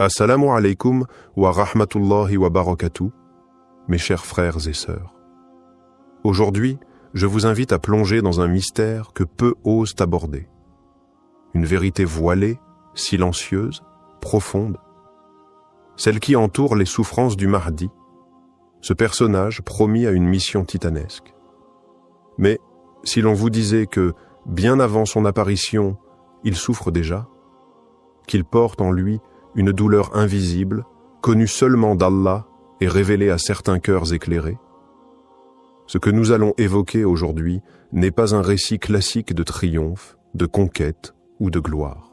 Assalamu alaikum wa rahmatullahi wa barakatuh, mes chers frères et sœurs. Aujourd'hui, je vous invite à plonger dans un mystère que peu osent aborder. Une vérité voilée, silencieuse, profonde. Celle qui entoure les souffrances du Mahdi, ce personnage promis à une mission titanesque. Mais si l'on vous disait que, bien avant son apparition, il souffre déjà, qu'il porte en lui une douleur invisible, connue seulement d'Allah et révélée à certains cœurs éclairés. Ce que nous allons évoquer aujourd'hui n'est pas un récit classique de triomphe, de conquête ou de gloire.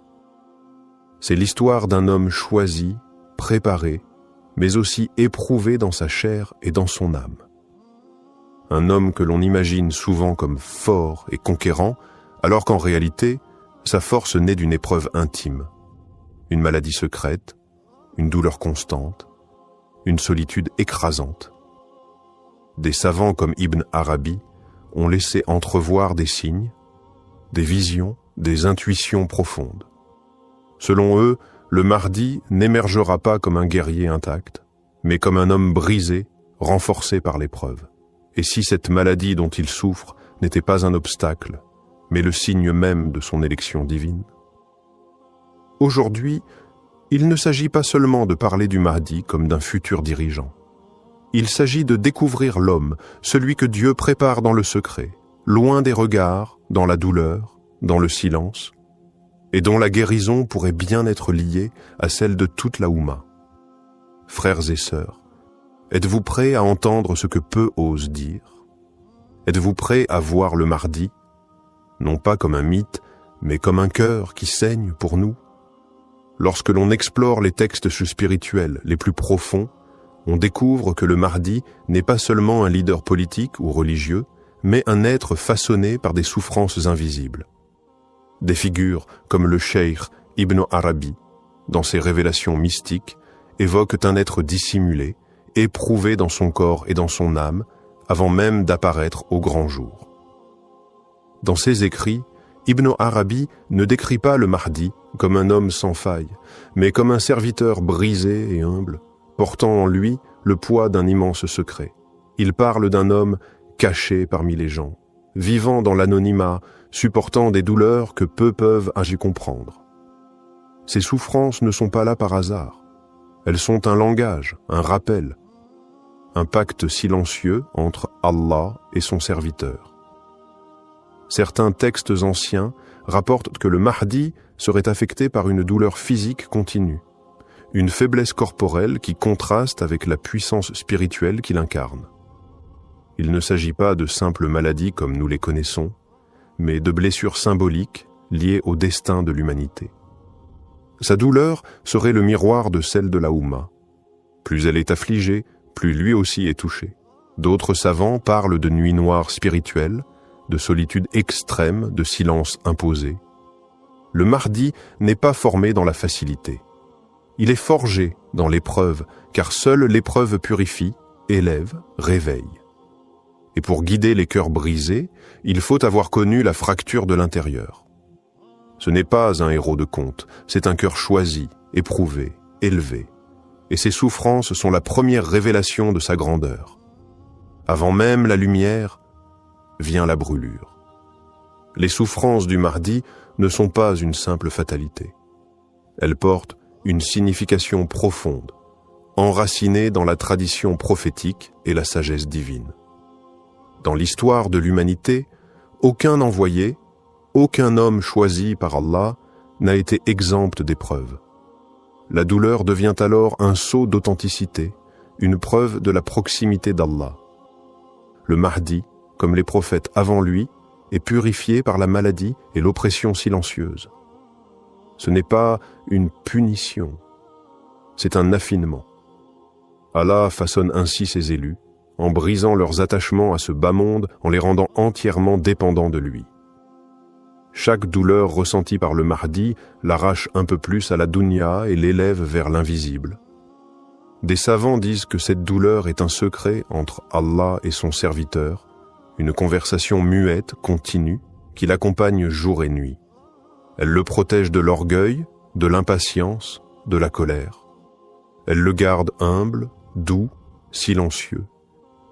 C'est l'histoire d'un homme choisi, préparé, mais aussi éprouvé dans sa chair et dans son âme. Un homme que l'on imagine souvent comme fort et conquérant, alors qu'en réalité, sa force naît d'une épreuve intime. Une maladie secrète, une douleur constante, une solitude écrasante. Des savants comme Ibn Arabi ont laissé entrevoir des signes, des visions, des intuitions profondes. Selon eux, le Mahdi n'émergera pas comme un guerrier intact, mais comme un homme brisé, renforcé par l'épreuve. Et si cette maladie dont il souffre n'était pas un obstacle, mais le signe même de son élection divine? Aujourd'hui, il ne s'agit pas seulement de parler du Mahdi comme d'un futur dirigeant. Il s'agit de découvrir l'homme, celui que Dieu prépare dans le secret, loin des regards, dans la douleur, dans le silence, et dont la guérison pourrait bien être liée à celle de toute la Oumma. Frères et sœurs, êtes-vous prêts à entendre ce que peu osent dire? Êtes-vous prêts à voir le Mahdi, non pas comme un mythe, mais comme un cœur qui saigne pour nous? Lorsque l'on explore les textes spirituels les plus profonds, on découvre que le Mahdi n'est pas seulement un leader politique ou religieux, mais un être façonné par des souffrances invisibles. Des figures comme le cheikh Ibn Arabi, dans ses révélations mystiques, évoquent un être dissimulé, éprouvé dans son corps et dans son âme, avant même d'apparaître au grand jour. Dans ses écrits, Ibn Arabi ne décrit pas le Mahdi comme un homme sans faille, mais comme un serviteur brisé et humble, portant en lui le poids d'un immense secret. Il parle d'un homme caché parmi les gens, vivant dans l'anonymat, supportant des douleurs que peu peuvent y comprendre. Ces souffrances ne sont pas là par hasard. Elles sont un langage, un rappel, un pacte silencieux entre Allah et son serviteur. Certains textes anciens rapportent que le Mahdi serait affecté par une douleur physique continue, une faiblesse corporelle qui contraste avec la puissance spirituelle qu'il incarne. Il ne s'agit pas de simples maladies comme nous les connaissons, mais de blessures symboliques liées au destin de l'humanité. Sa douleur serait le miroir de celle de la Oumma. Plus elle est affligée, plus lui aussi est touché. D'autres savants parlent de nuit noire spirituelle, de solitude extrême, de silence imposé. Le Mahdi n'est pas formé dans la facilité. Il est forgé dans l'épreuve, car seule l'épreuve purifie, élève, réveille. Et pour guider les cœurs brisés, il faut avoir connu la fracture de l'intérieur. Ce n'est pas un héros de conte, c'est un cœur choisi, éprouvé, élevé. Et ses souffrances sont la première révélation de sa grandeur. Avant même la lumière, vient la brûlure. Les souffrances du Mahdi ne sont pas une simple fatalité. Elles portent une signification profonde, enracinée dans la tradition prophétique et la sagesse divine. Dans l'histoire de l'humanité, aucun envoyé, aucun homme choisi par Allah n'a été exempt d'épreuves. La douleur devient alors un sceau d'authenticité, une preuve de la proximité d'Allah. Le Mahdi, comme les prophètes avant lui, est purifié par la maladie et l'oppression silencieuse. Ce n'est pas une punition, c'est un affinement. Allah façonne ainsi ses élus, en brisant leurs attachements à ce bas monde, en les rendant entièrement dépendants de lui. Chaque douleur ressentie par le Mahdi l'arrache un peu plus à la dunya et l'élève vers l'invisible. Des savants disent que cette douleur est un secret entre Allah et son serviteur, une conversation muette, continue, qui l'accompagne jour et nuit. Elle le protège de l'orgueil, de l'impatience, de la colère. Elle le garde humble, doux, silencieux.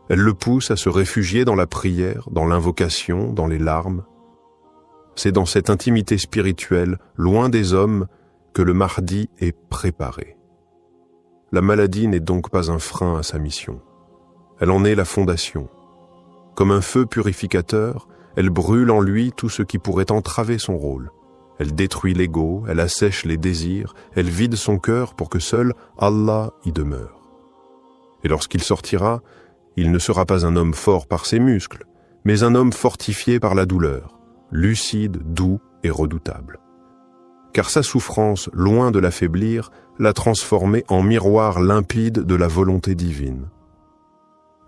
Elle le pousse à se réfugier dans la prière, dans l'invocation, dans les larmes. C'est dans cette intimité spirituelle, loin des hommes, que le Mahdi est préparé. La maladie n'est donc pas un frein à sa mission. Elle en est la fondation. Comme un feu purificateur, elle brûle en lui tout ce qui pourrait entraver son rôle. Elle détruit l'ego, elle assèche les désirs, elle vide son cœur pour que seul Allah y demeure. Et lorsqu'il sortira, il ne sera pas un homme fort par ses muscles, mais un homme fortifié par la douleur, lucide, doux et redoutable. Car sa souffrance, loin de l'affaiblir, l'a transformé en miroir limpide de la volonté divine.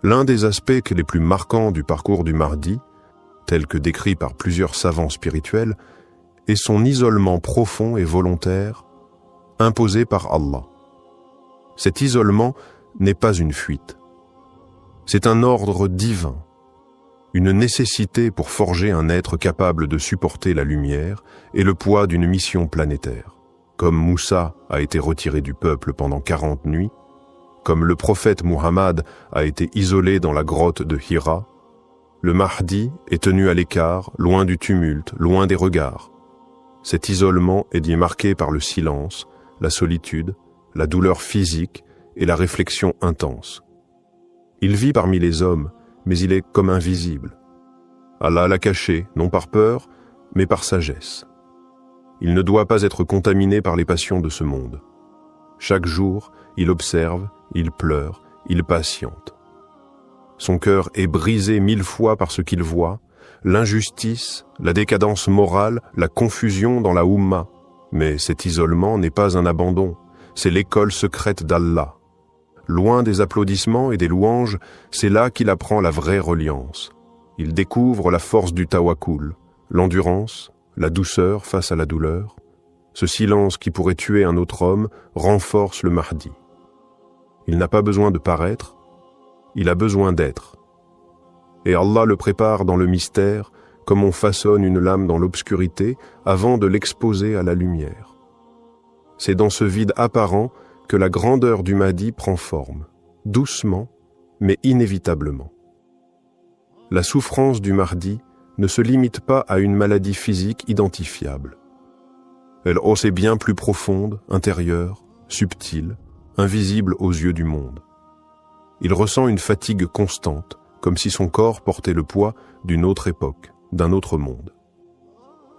L'un des aspects les plus marquants du parcours du Mahdi, tel que décrit par plusieurs savants spirituels, est son isolement profond et volontaire, imposé par Allah. Cet isolement n'est pas une fuite. C'est un ordre divin, une nécessité pour forger un être capable de supporter la lumière et le poids d'une mission planétaire. Comme Moussa a été retiré du peuple pendant 40 nuits, comme le prophète Muhammad a été isolé dans la grotte de Hira, le Mahdi est tenu à l'écart, loin du tumulte, loin des regards. Cet isolement est dit marqué par le silence, la solitude, la douleur physique et la réflexion intense. Il vit parmi les hommes, mais il est comme invisible. Allah l'a caché, non par peur, mais par sagesse. Il ne doit pas être contaminé par les passions de ce monde. Chaque jour, il observe, il pleure, il patiente. Son cœur est brisé 1000 fois par ce qu'il voit, l'injustice, la décadence morale, la confusion dans la Oumma. Mais cet isolement n'est pas un abandon, c'est l'école secrète d'Allah. Loin des applaudissements et des louanges, c'est là qu'il apprend la vraie reliance. Il découvre la force du tawakkul, l'endurance, la douceur face à la douleur. Ce silence qui pourrait tuer un autre homme renforce le Mahdi. Il n'a pas besoin de paraître, il a besoin d'être. Et Allah le prépare dans le mystère, comme on façonne une lame dans l'obscurité avant de l'exposer à la lumière. C'est dans ce vide apparent que la grandeur du Mahdi prend forme, doucement, mais inévitablement. La souffrance du Mahdi ne se limite pas à une maladie physique identifiable. Elle est bien plus profonde, intérieure, subtile, invisible aux yeux du monde. Il ressent une fatigue constante, comme si son corps portait le poids d'une autre époque, d'un autre monde.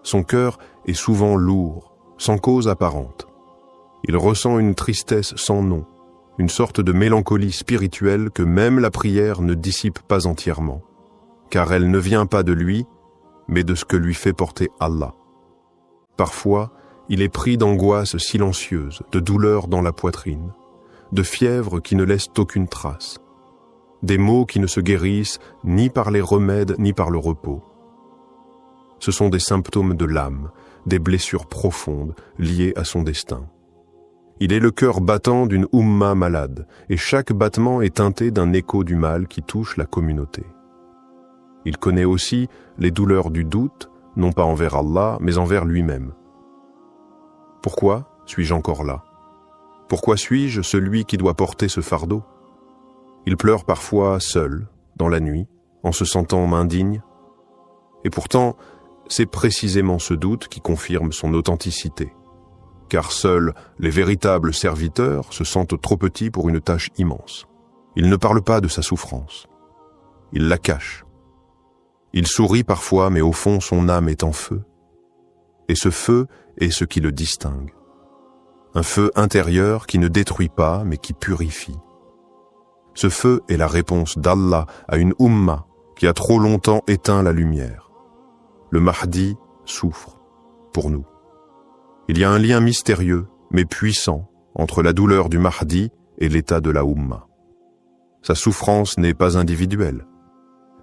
Son cœur est souvent lourd, sans cause apparente. Il ressent une tristesse sans nom, une sorte de mélancolie spirituelle que même la prière ne dissipe pas entièrement, car elle ne vient pas de lui, mais de ce que lui fait porter Allah. Parfois, il est pris d'angoisse silencieuse, de douleur dans la poitrine, de fièvre qui ne laisse aucune trace, des maux qui ne se guérissent ni par les remèdes ni par le repos. Ce sont des symptômes de l'âme, des blessures profondes liées à son destin. Il est le cœur battant d'une Oumma malade, et chaque battement est teinté d'un écho du mal qui touche la communauté. Il connaît aussi les douleurs du doute, non pas envers Allah, mais envers lui-même. Pourquoi suis-je encore là? Pourquoi suis-je celui qui doit porter ce fardeau? Il pleure parfois seul, dans la nuit, en se sentant indigne. Et pourtant, c'est précisément ce doute qui confirme son authenticité. Car seuls les véritables serviteurs se sentent trop petits pour une tâche immense. Il ne parle pas de sa souffrance. Il la cache. Il sourit parfois, mais au fond, son âme est en feu. Et ce feu est ce qui le distingue. Un feu intérieur qui ne détruit pas, mais qui purifie. Ce feu est la réponse d'Allah à une Oumma qui a trop longtemps éteint la lumière. Le Mahdi souffre, pour nous. Il y a un lien mystérieux, mais puissant, entre la douleur du Mahdi et l'état de la Oumma. Sa souffrance n'est pas individuelle.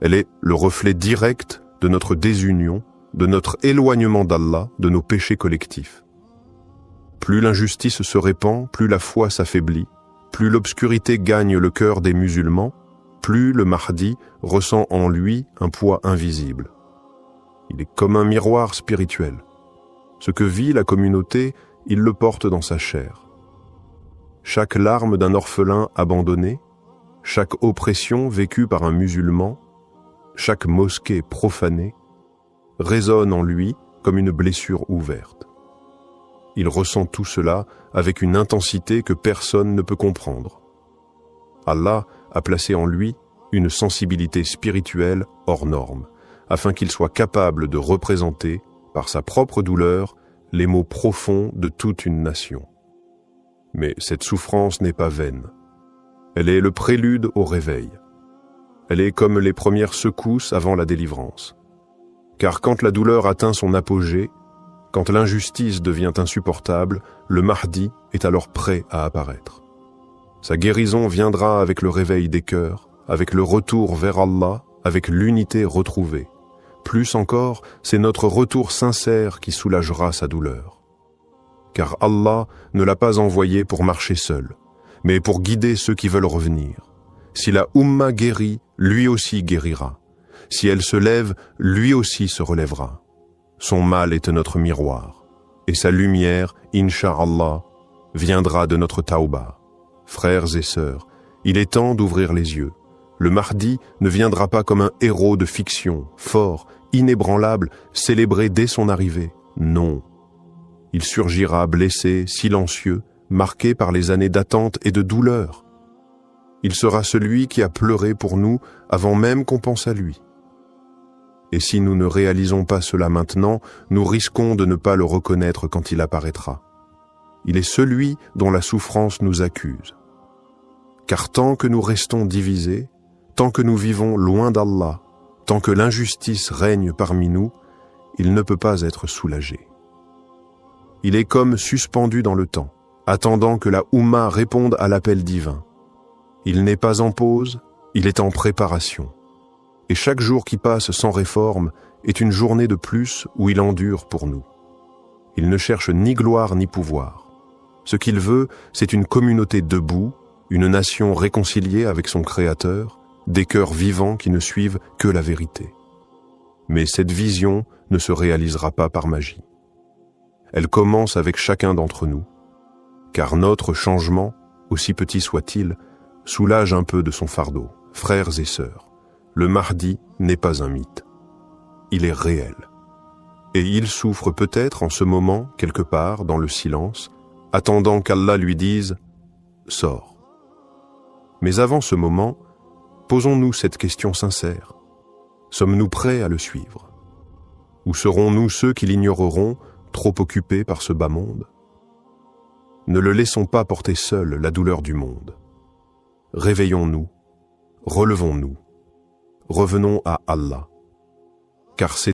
Elle est le reflet direct de notre désunion, de notre éloignement d'Allah, de nos péchés collectifs. Plus l'injustice se répand, plus la foi s'affaiblit, plus l'obscurité gagne le cœur des musulmans, plus le Mahdi ressent en lui un poids invisible. Il est comme un miroir spirituel. Ce que vit la communauté, il le porte dans sa chair. chaque larme d'un orphelin abandonné, chaque oppression vécue par un musulman, chaque mosquée profanée, résonne en lui comme une blessure ouverte. Il ressent tout cela avec une intensité que personne ne peut comprendre. Allah a placé en lui une sensibilité spirituelle hors norme, afin qu'il soit capable de représenter, par sa propre douleur, les maux profonds de toute une nation. Mais cette souffrance n'est pas vaine. Elle est le prélude au réveil. Elle est comme les premières secousses avant la délivrance. Car quand la douleur atteint son apogée, quand l'injustice devient insupportable, le Mahdi est alors prêt à apparaître. Sa guérison viendra avec le réveil des cœurs, avec le retour vers Allah, avec l'unité retrouvée. Plus encore, c'est notre retour sincère qui soulagera sa douleur. Car Allah ne l'a pas envoyé pour marcher seul, mais pour guider ceux qui veulent revenir. Si la Ummah guérit, lui aussi guérira. Si elle se lève, lui aussi se relèvera. Son mal est notre miroir, et sa lumière, Inch'Allah, viendra de notre Tauba. Frères et sœurs, il est temps d'ouvrir les yeux. Le Mahdi ne viendra pas comme un héros de fiction, fort, inébranlable, célébré dès son arrivée. Non. Il surgira blessé, silencieux, marqué par les années d'attente et de douleur. Il sera celui qui a pleuré pour nous avant même qu'on pense à lui. Et si nous ne réalisons pas cela maintenant, nous risquons de ne pas le reconnaître quand il apparaîtra. Il est celui dont la souffrance nous accuse. Car tant que nous restons divisés, tant que nous vivons loin d'Allah, tant que l'injustice règne parmi nous, il ne peut pas être soulagé. Il est comme suspendu dans le temps, attendant que la Oumma réponde à l'appel divin. Il n'est pas en pause, il est en préparation. Et chaque jour qui passe sans réforme est une journée de plus où il endure pour nous. Il ne cherche ni gloire ni pouvoir. Ce qu'il veut, c'est une communauté debout, une nation réconciliée avec son Créateur, des cœurs vivants qui ne suivent que la vérité. Mais cette vision ne se réalisera pas par magie. Elle commence avec chacun d'entre nous, car notre changement, aussi petit soit-il, soulage un peu de son fardeau. Frères et sœurs, le Mahdi n'est pas un mythe. Il est réel. Et il souffre peut-être en ce moment, quelque part, dans le silence, attendant qu'Allah lui dise « Sors ». Mais avant ce moment, posons-nous cette question sincère. Sommes-nous prêts à le suivre? Ou serons-nous ceux qui l'ignoreront, trop occupés par ce bas monde? Ne le laissons pas porter seul la douleur du monde. Réveillons-nous, relevons-nous, revenons à Allah, car c'est